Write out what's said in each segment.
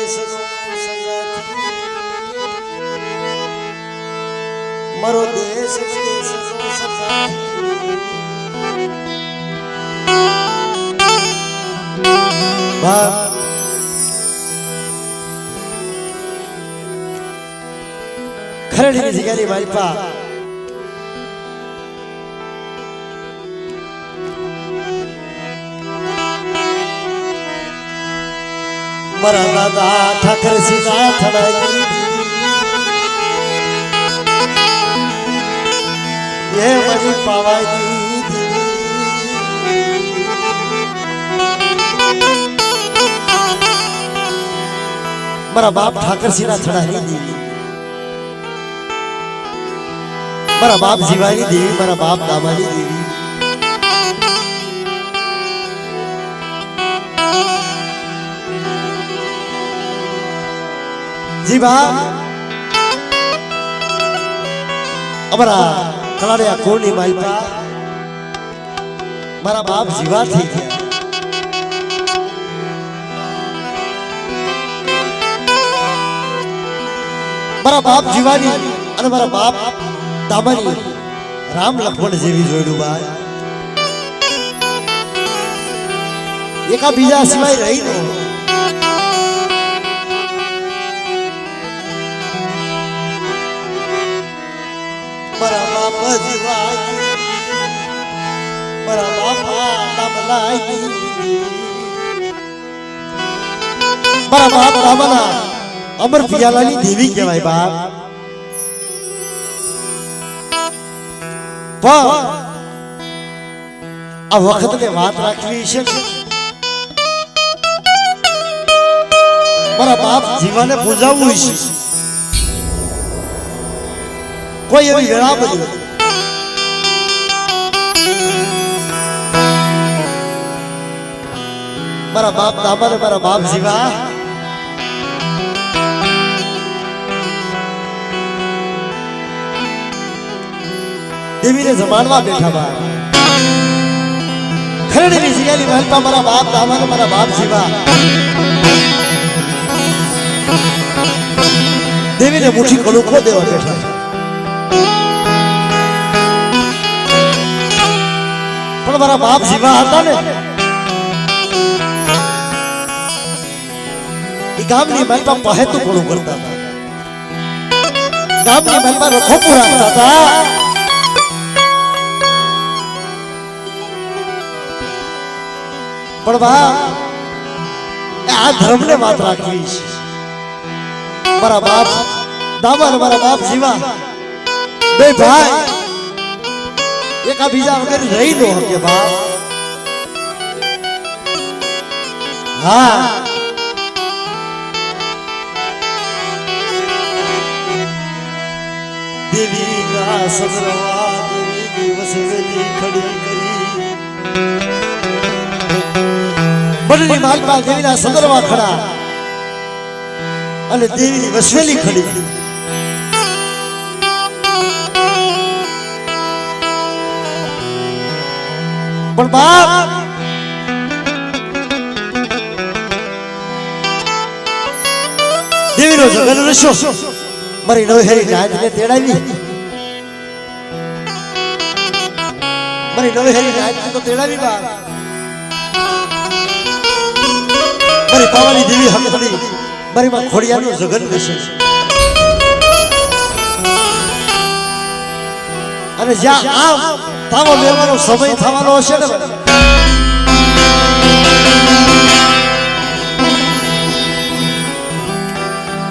દેશનો સંગાથી મારો દેશ વિદેશનો સંગાથી ખરડીની જગ્યાની માલપા મારા દાદા ઠાકર સીધા થડાઈ એ મારી પાવાઈ મારા બાપ ઠાકર સીધા થડાઈ દેવી મારા બાપ જીવાની દેવી મારા બાપ દામાની દેવી जी बाप अमरा कलाड़िया कोनी मालपा मारा बाप जीवा थी गया मारा बाप जीवानी अने मारा बाप दामानी राम लक्ष्मण जेवी जोड़ू बाय एका बीजा सिवाय रही नो મારા બાપા જીવાઈ મારા બાપા દામલાઈ મારા બાપ દામલા અમર પિયાલાની દેવી કહેવાય બાપ પણ આ વખતને વાત રાખવી છે મારા બાપ જીવાને પૂજાવવું છે कोई अभी वेला बनी मारा बाप दामा ने मारा बाप जीवा देवी ने जमानवा बैठा बा खरड़ी की जियाली महल पर मारा बाप दामा ने मारा बाप जीवा देवी ने मुठी कलू खो देवा बैठा પણ મારા બાપ જીવા હતા ને એ ગામની મહેલમાં પહેતું ઘણું કરતા હતા ગામની મહેલમાં રખો રાખતા હતા પણ બા આ ધર્મને વાત રાખવી છે મારા બાપ દામા અને મારા બાપ જીવા બે ભાઈ एका बीजा वगैरह रही नो के बाप हाँ देवी का सदरवा देवी की वसवेली खड़ी करी बड़नी मालपा देवी ना सदरवा खड़ा अने देवी की वसवेली खड़ी પણ બાપ દેવીનો જગન રશો મારી નવહેરી નાયકને તેડાવી મારી નવહેરી નાયકને તો તેડાવી બાપ મારી પાવાની દેવી હકડી મારી માં ખોડિયાનો જગન રશો અને જ્યાં આમ તાવો લેવાનો સમય થવાનો હશે ને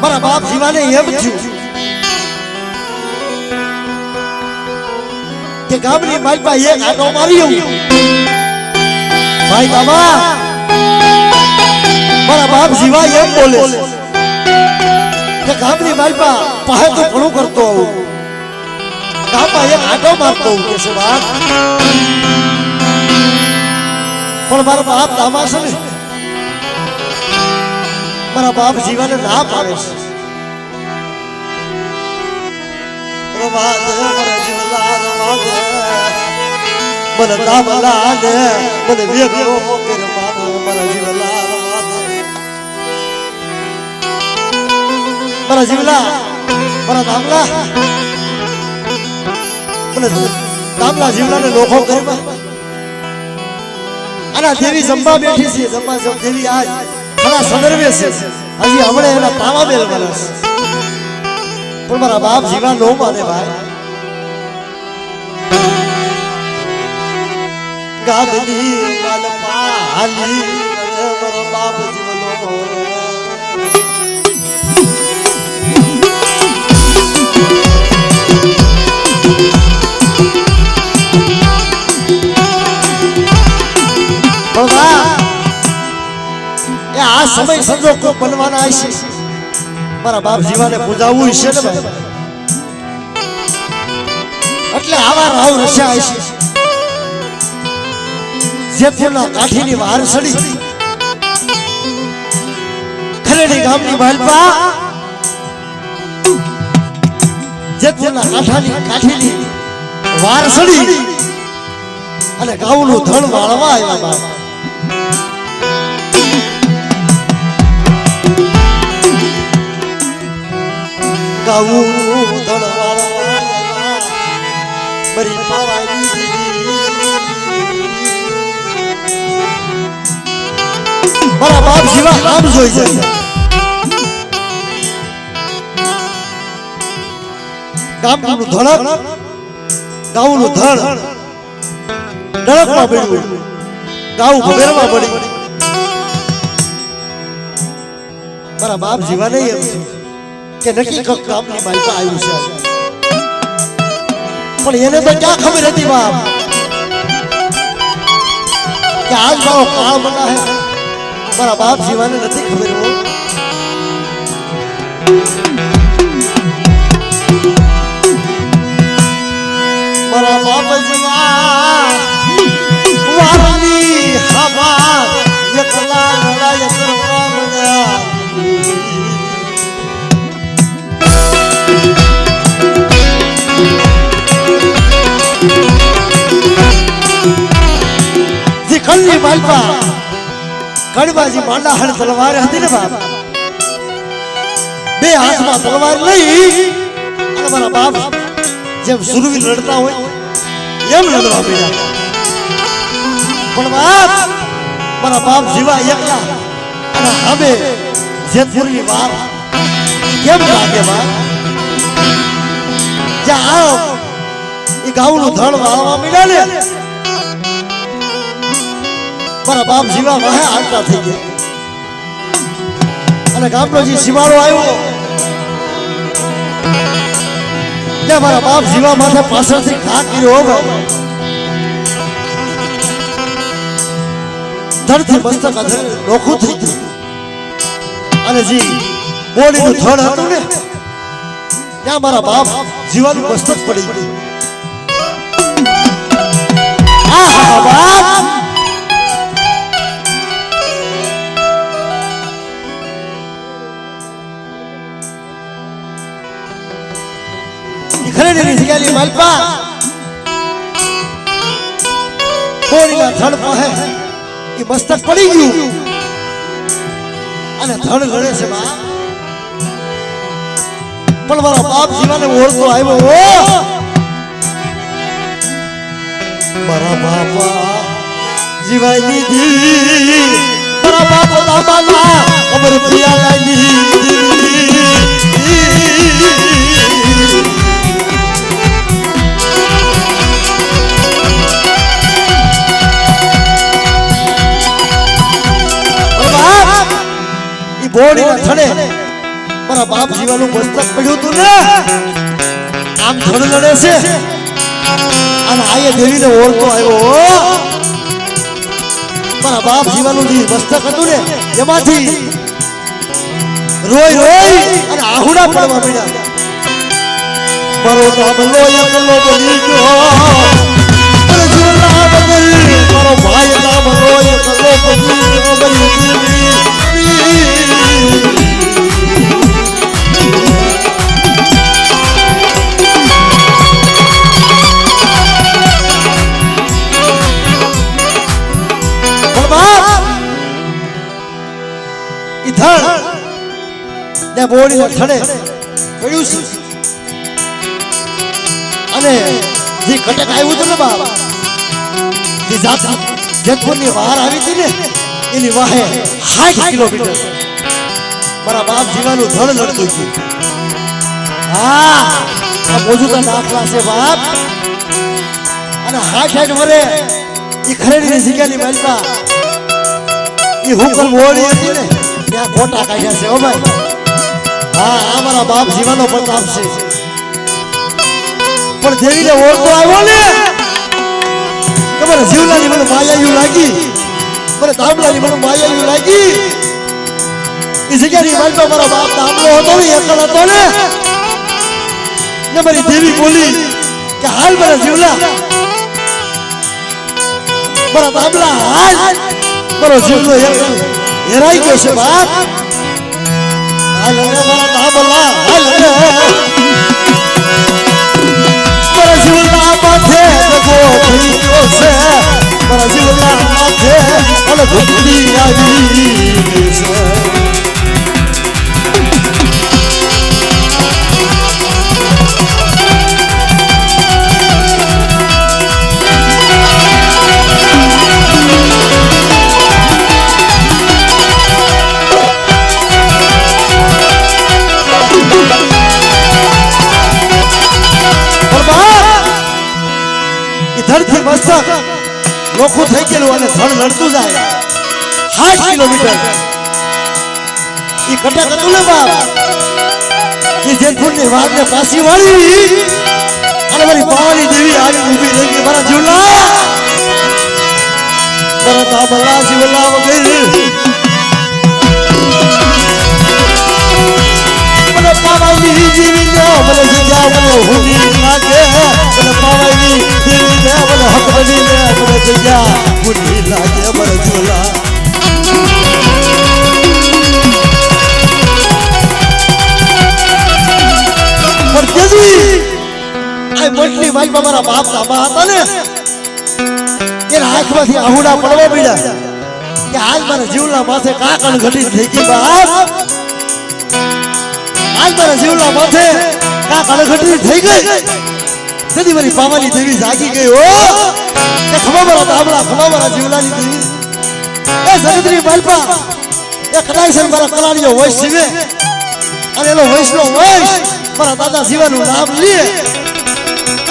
મારા બાપ જીવાને એમ થયું કે ગામની માલપા એક આટો માર્યો ભાઈ બાબા મારા બાપ જીવા એમ બોલે કે ગામની માલપા પાહે તો ઘણું કરતો આવું ગામમાં એક આટો મારતો હું કે છે વાત પણ મારા બાપ દામા છે ને મારા બાપ જીવાને ના પાડે છે મને દામલા ને મને વેગો કરે મારો મારા જીવલા મારા જીવલા મારા દામલા મને દામલા જીવલાને લોખો કરી આના દેવી જંબા બેઠી છે જંબા દેવી આજ ખરા સંદર્ભે છે હજી હમણે એના તાવા બેલ મારસ પણ મારા બાપ જીવા નો માને ભાઈ ગાબની માલપા હાલી મારા બાપ જીવનો આ સમય સંજોગ બનવાના છે મારા બાપ જીવાને પૂજાવવું છે ને ભાઈ એટલે આવા રાવ રસ્યા છે જેતપુરના કાઠીની વાર સડી ખરેડી ગામની માલપા જેતપુરના કાઠીની વાર સડી અને ગાઉનું ધણ વાળવા આવ્યા બાપ ગાઉં ધણ વાળવા બરી પાવાની મારા બાપ જીવા આમ જોઈ જાય ગામનું ધડક ગાઉનું ધણ ડળકમાં પડ્યું ગાઉ ભગેરમાં પડી મારા બાપ જીવાને એમ કે નક્કી કક ગામની માલપા આવ્યું છે પણ એને તો ક્યાં ખબર હતી બાપ કે આજ મારો કાળ બના હે મારા બાપ જીવાને નથી ખબર હો મારા બાપ જીવા વારની હવા એકલા લડાઈ કરવા મળ્યા જી ખલ્લી માલપા કડબાજી માંડા હણ તલવાર હતી ને બાપ બે હાથમાં તલવાર લઈ અને મારા બાપ જેમ સુરવીર લડતા હોય એમ લડવા પડ્યા પણ બાપ મારા બાપ જીવા એકલા અને હવે જેતપુરની વાર કેમ લાગે બાપ જ્યાં એ ગાઉનું ધણ વાળવા મળ્યા ને મારા બાપ જીવા વાહે હાલતા થઈ ગયા અને ગામનો જે શિવાળો આવ્યો ત્યાં મારા બાપ જીવા માથે પાછળથી ઘા કર્યો ભાઈ ધડથી મસ્તક નોખું થઈ ગયું અને જી બોડીનું ધડ હતું ને ત્યાં મારા બાપ જીવાનું મસ્તક પડી ગયું આહા બાપ ખરેડીની જગ્યાની માલપા બોડીના ધડ પાસે એ મસ્તક પડી ગયું અને ધડ ગળે છે બા પણ મારા બાપ જીવાને ઓળખો આવ્યો ઓ મારા બાપા જીવાય દીધી મારા બાપો દામાના અમર પ્રિયા લાગી બોડીના થડે મારા બાપ જીવાનું મસ્તક પડ્યું હતું ને આમ ધડ લડે છે અને આયે દેવીને ઓળખો આવ્યો મારા બાપ જીવાનું જે મસ્તક હતું ને એમાંથી રોઈ રોઈ અને આહુડા પડવા મળ્યા મારો દામલો એકલો બની ગયો મારો જીવના બગડી મારો ભાઈ દામલો એકલો બની ને બોડીને થડે પડ્યું છે અને જે કટક આવ્યું હતું ને બાપ જે જાત જેતપુરની વાર આવી હતી ને એની વાહે 60 કિલોમીટર મારા બાપ જીવાનું ધડ લડતું હતું હા આ મોજુતા દાખલા છે બાપ અને 60 વરે ઈ ખરેડીની જગ્યાની માલપા ઈ હુકમ બોડી હતી ને ત્યાં ખોટા કાઢ્યા છે ઓ ભાઈ હા આ મારા બાપ જીવાનો પ્રતાપ છે પણ દેવીને ઓળખો આવ્યો ને તમારા જીવલાની મને માયાયું લાગી મને દામલાની મને માયાયું લાગી એ જગ્યાની માલપા મારા બાપ દામલો હતો ને એકલ હતો ને મારી દેવી બોલી કે હાલ મારા જીવલા મારા દામલા હાલ મારો જીવલો હેરાઈ ગયો છે બાપ હાલ મારા દામલા હાલ મારા જીવલા માથે દગો થઈ ગયો છે મારા જીવલા માથે અને ધૂપડી આવી છે ધડથી મસ્તક લોખું થઈ ગયેલું અને ધડ લડતું જાય 60 કિલોમીટર ઈ કટક હતું ને બાપ ઈ જેતપુરની વાતને પાછી વાળી અને મારી પાવાની દેવી આવી ઊભી રહી ગઈ મારા જીવલા મારા દામલા જીવલા વગર મને પાવાની જીવી દો મને જગ્યા મને હુની લાગે મને પાવાની દેવી દે મને હક બની દે મને જગ્યા હુની લાગે મને ઝોલા પણ કેજી આ મોટલી વાઈમાં મારા બાપ દામા હતા ને એના આંખમાંથી આહુડા પડવા મળ્યા કે હાલ મારા જીવલા માથે કાકણ ઘટી થઈ ગઈ બાપ આજ મારા જીવલા માથે કાકણ ઘટી થઈ ગઈ તેથી મારી પાવાની દેવી જાગી ગઈ ઓ કે ખમા મારા દામલા ખમા મારા જીવલાની દેવી એ સહદ્રી બાલપા એ કદાચ મારા કલાડીઓ વૈશ જીવે અને એનો વૈશનો વૈશ મારા દાદા જીવાનું નામ લે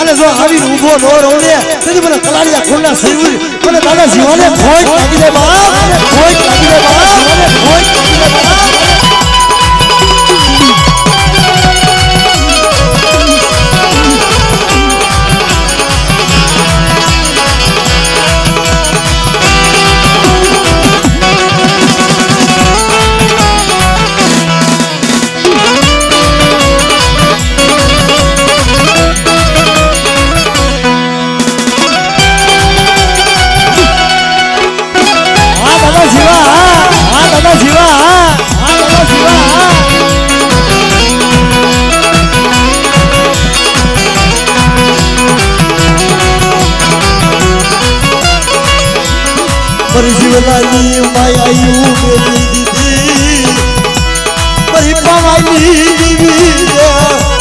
અને જો આવીને ઊભો ન રહે તેથી મને કલાડીયા ખોલના સૈવી મને દાદા જીવાને ખોટ લાગી દે બાપ ખોટ લાગી દે બાપ ખોટ લાગી દે બાપ મારી જીવલાની માયાયું મેલી દીધી મારી પાવાની દીવી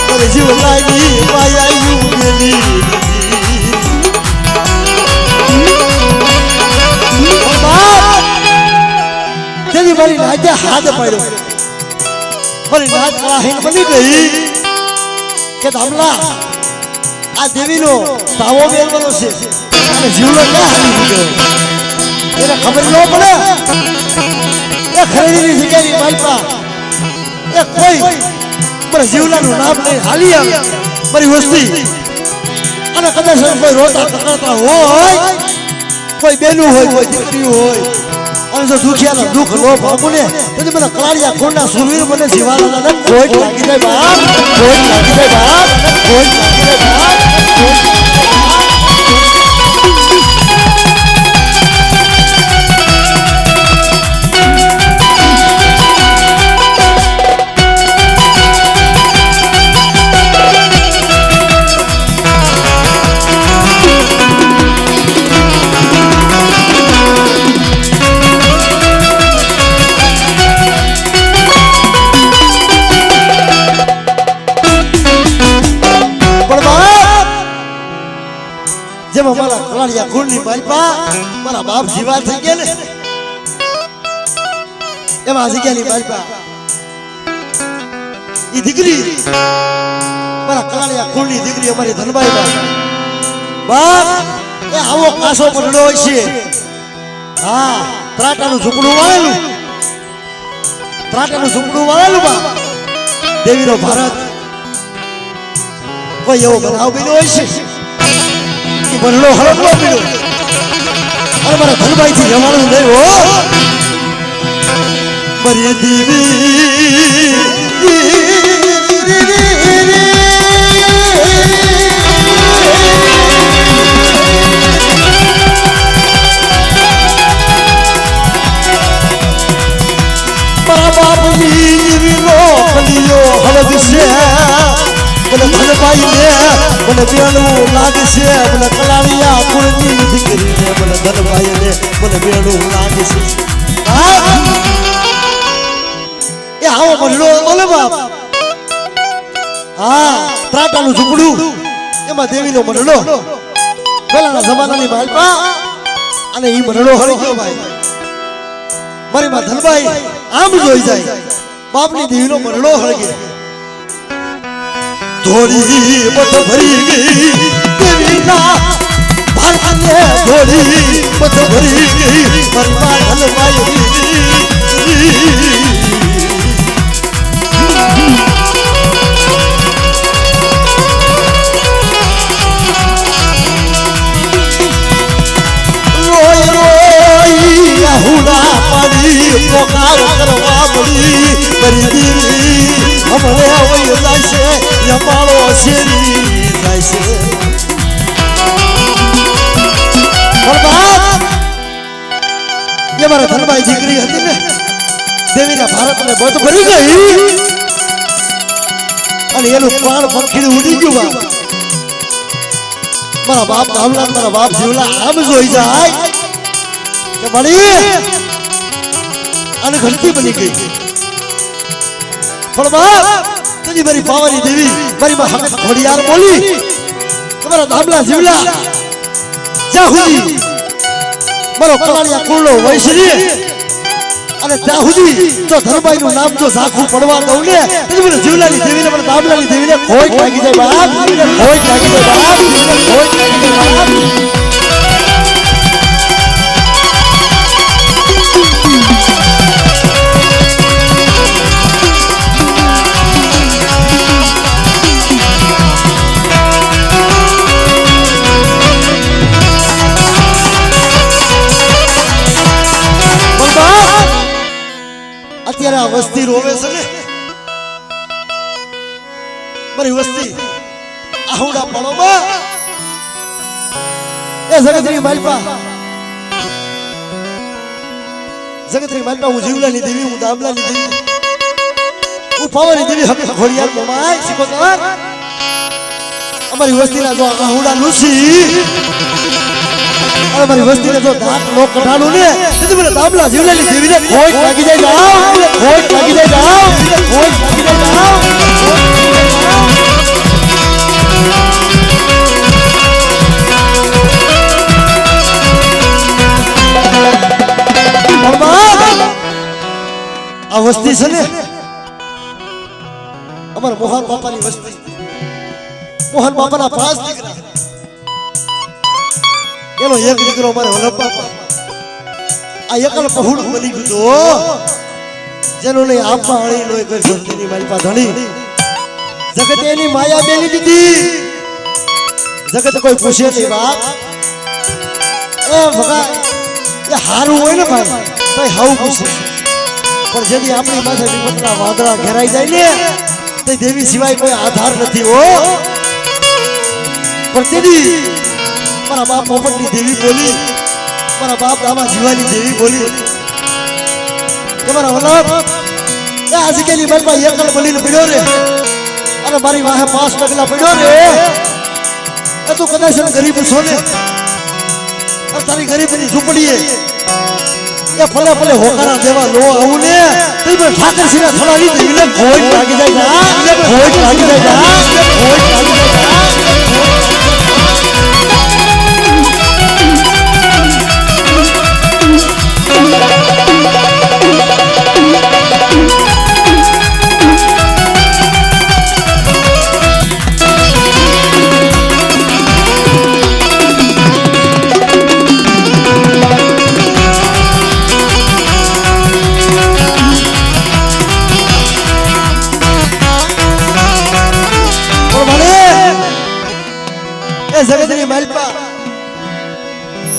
મારી જીવલાની માયાયું મેલી દીધી મારી નાજે હાથ પાડ્યો મારી નાજ કાહીન બની ગઈ કે દામલા આ દેવીનો તાવો મેળવાનો છે અને જીવલો ક્યાં હાલી ગયો એને ખબર ન પડે એ ખરેડીની જગ્યાની માલપા એ કોઈ મારા જીવલાનું નામ લઈને હાલી આવે મારી વસ્તી અને કદાચ કોઈ રોતા કકડતા હોય કોઈ બેનું હોય કોઈ દીકરીઓ હોય અને જો દુખિયાના દુઃખ લો ભાગું ને તેથી મને કલાડિયા ખોંડા સુરવીર મને જીવાના ખોટ લાગી જાય બાપ ખોટ લાગી જાય બાપ ખોટ લાગી જાય બાપ જેમાં મારા કલાળિયા કુળની માલપા મારા બાપ જીવા થઈ ગયા ને એમાં આ જગ્યાની માલપા ઈ દીકરી મારા કલાળિયા કુળની દીકરી અમારી ધનબાઈ બાપ એ આવો કાસો પડડો હોય છે હા ત્રાટાનું ઝૂંપડું વાળેલું બાપ દેવીનો ભારત કોઈ એવો બનાવ બન્યો હોય છે કે બનલો હળગલો પીડ્યો અને મારા ધનભાઈ થી જવાનું નહીં હો મારી દેવી મારા બાપની જીવીનો કલિયો હળગશે મને ધનભાઈ ને મને બેણું લાગશે મને કલાળિયા કુળની દીકરીને મને ધનભાઈ ને મને બેણું લાગશે એ આવો મળલો બોલે બાપ હા ત્રાટાનું ઝૂંપડું એમાં દેવીનો મળલો પેલાના જમાનાની માલપા અને ઈ મળલો હળી ગયો ભાઈ મારી માં ધનભાઈ આમ જોઈ જાય બાપની દેવીનો મળલો હળગે ધોળી મત ભરી ગઈ દેવીના ભારતને ધોળી મત ભરી ગઈ મારી માં ધનભાઈ રોઈ રોઈ આહુડા પાડી પોકાર કરવા પડી મારી દેવી હમણે હોય જાય છે યમાળો શેરી જાય છે એ મારા ધનભાઈ દીકરી હતી ને દેવીના ભારતને બધ ભરી ગઈ અને એનું પ્રાણ પંખીડું ઉડી ગયું મારા બાપ ગામલા મારા બાપ જીવલા આમ જોઈ જાય કે મળી અને ઘંટી બની ગઈ પણ બાપ તુજી મારી પાવાની દેવી મારી માં હકત ઘોડિયાર બોલી તમારા ધામલા જીવલા જ્યાં સુધી મારો કલાળિયા કુળનો વૈશ્રી અને ત્યાં સુધી જો ધનભાઈ નું નામ જો ઝાખું પડવા દઉં ને તુજી મને જીવલાની દેવીને મને ધામલાની દેવીને ખોટ લાગી જાય બાપ ખોટ લાગી જાય બાપ ખોટ લાગી જાય બાપ અત્યારે આ વસ્તી રોવે છે ને મારી વસ્તી આહુડા પાડોમાં એ જગતની માલપા હું જીવલાની દેવી હું દામલાની દેવી હું પાવાની દેવી હવે ઘોડિયાર મોમાય શીખોતર અમારી વસ્તીના જો આહુડા લૂસી મારી વસ્તીને જો દાંત નો કઢાડું ને તો મને દામલા જીવલાની દેવીને ખોટ લાગી જાય જાવ ખોટ લાગી જાય જાવ ખોટ લાગી જાય જાવ આ વસ્તી છે ને અમારા મોહન બાપાની વસ્તી મોહન બાપાના 5 દીકરા એનો એક દીકરો મારે વલ્લભ આ એકલ પહોળું બની ગયું જેનો નહીં આપવા હળી નો એક ધરતીની મારી પાસે ધણી જગત એની માયા બેલી દીધી જગત કોઈ પૂછે નહીં બાપ એ ભગા એ હારું હોય ને ભાઈ તો હાવ પૂછે પણ જેથી આપણી પાસે વિપતના વાદળા ઘેરાઈ જાય ને તે દેવી સિવાય કોઈ આધાર નથી હો પણ તેથી મારા બાપ પોપટની દેવી બોલી મારા બાપ દામા જીવાની દેવી બોલી કે મારા વલ્લભ એ આજકેલી મનમાં એકલ બલીને પડ્યો રે અને મારી વાહે 5 ડગલા પડ્યો રે એ તું કદાચ ગરીબ છો ને તારી ગરીબની ઝૂંપડીએ એ ભલે ભલે હોકારા દેવા નો આવું ને તો ઠાકરસિંહના થલાની દેવીને ખોટ લાગી જાય ખોટ લાગી જાય ખોટ લાગી જાય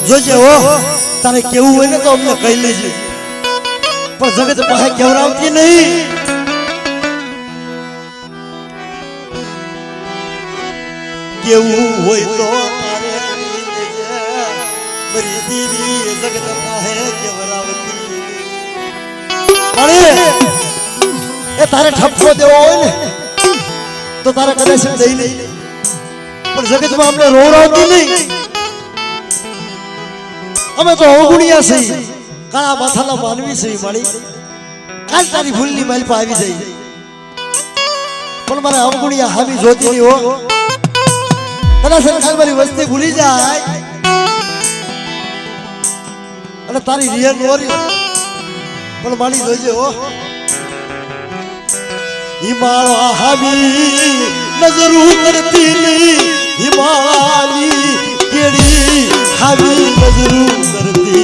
જોજે હો તારે કેવું હોય ને તો અમને કહી લેજે પણ જગત પાસે કેવરાવતી નહીં કેવું હોય તો તારે કહી લેજે મારી દીદી જગત પાસે કેવરાવતી અરે એ તારે ઠપકો દેવો હોય ને તો તારે કદાચ દઈ નહીં પણ જગતમાં અમને રોવરાવતી નહીં અમે તો અવગુણિયા છીએ કાળા માથાના માનવી છીએ મારી કાલ તારી ભૂલની માલ પર આવી જાય પણ મારે અવગુણિયા હાવી જોતી નહીં હો કદાચ કાલ મારી વસ્તી ભૂલી જાય અને તારી રિયલ નોરી પણ મારી જોજે હો हिमालय हावी नजरू करती नहीं हिमालय केड़ी हावी नजरू करती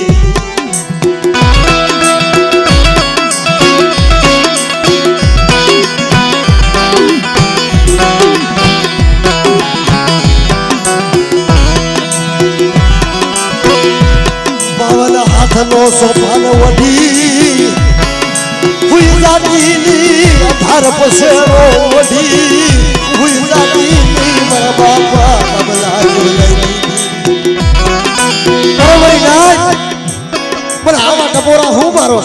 बावन हाथ नो सोपान वडी हुई जाती धार पसेरो वडी हुई जाती मारा बापा तबला પણ આવા ટપોરા હું મારો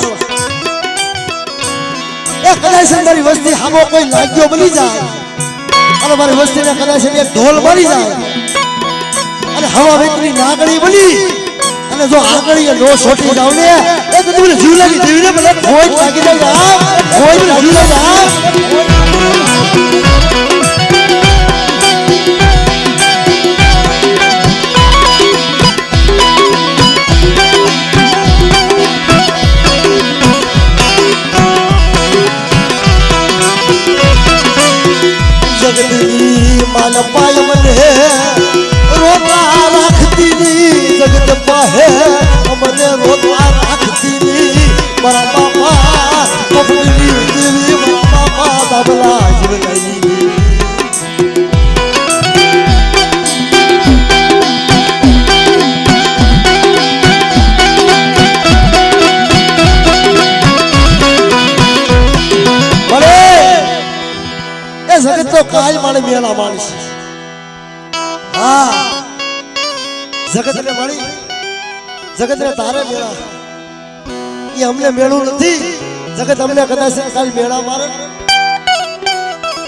એ કદાચ મારી વસ્તી હામો કોઈ લાગ્યો બની જાય અને મારી વસ્તીને કદાચ એક ઢોલ મળી જાય અને હવા વેતની નાગણી બની અને જો આગળીએ નો છોટી જાવ ને એ તો તમને જીવ લાગી દેવીને ભલે ખોઈ લાગી જાય ખોઈ લાગી જાય जगत मान पाय मने रोता राखती नी जगत पाहे मने रोता राखती नी मारा बापा कपली देवी मारा बापा तबला जीवनी जगत तो काल माने मेला मानस हाँ जगत ने मानी जगत ने तारे मेला ये हमने मेलू नहीं जगत हमने कदा से काल मेला मारे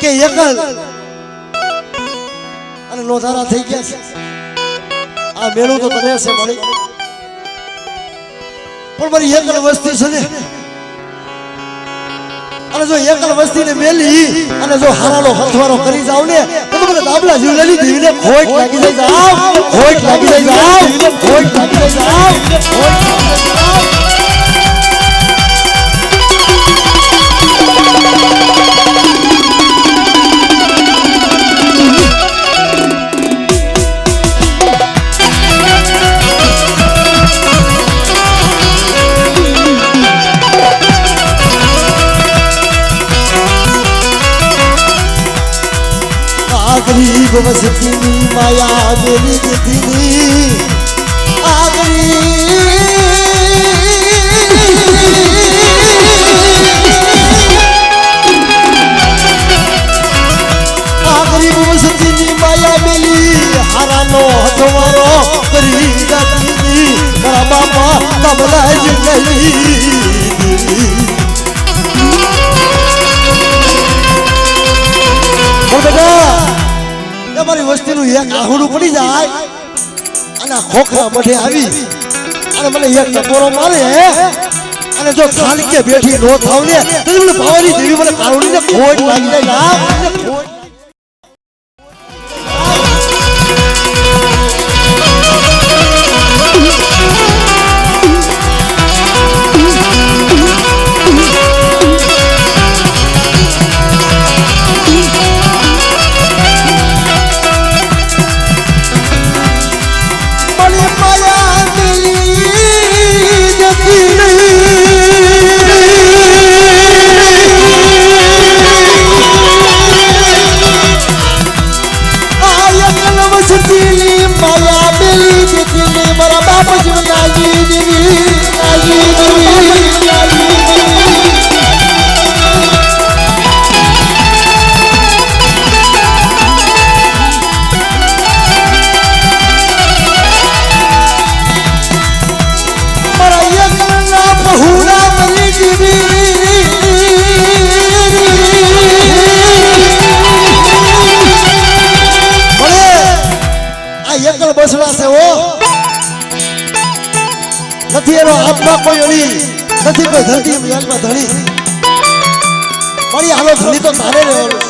के एकल અને લોધારા થઈ ગયા છે આ મેળું તો તને છે મળી પણ મારી એકલ વસ્તી છે ને અને જો એકલ વસ્તીને મેલી અને જો હારાનો હથવારો કરી જાવ ને તો મને દાબલા જીવ લેલી દેવીને ખોટ લાગી જાય જાવ ખોટ લાગી જાય જાવ ખોટ લાગી જાય જાવ ખોટ લાગી જાય જાવ गरीब वसती माया मेरी दीदी गरीब वसती माया मेली हारानो हथवारो करी जाती मारा बापा तबला जिंदगी મારી વસ્તીનું એક આહુડું પડી જાય અને ખોખરા મઢે આવી અને મને એક ટપોરો મારે અને જો ખાલી બેઠી નો થાવ ને તો મને ભાવાની દેવી મને કાળુડીને ખોટ લાગી જાય તો ધરતી મિયાલમાં ધણી મારી હાલો ધણી તો તારે રહેવાનું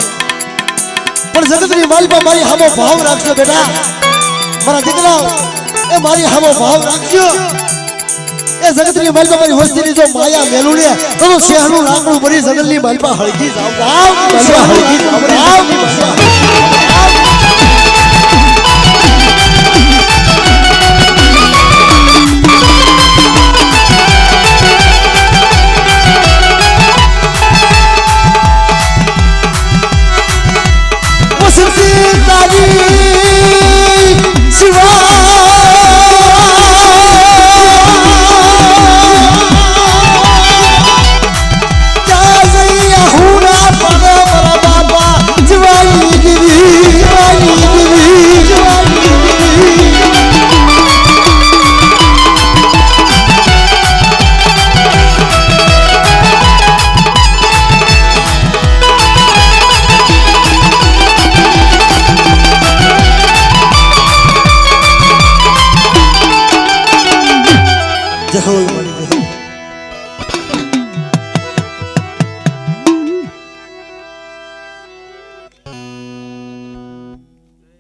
પણ જગતની માલમાં મારી હામો ભાવ રાખજો બેટા મારા દીકરા એ મારી હામો ભાવ રાખજો એ જગતની માલમાં મારી વસ્તીની જો માયા મેલું ને તો શહેરનું લાકડું ભરી જગતની માલમાં હળગી જાવ હળગી જાવ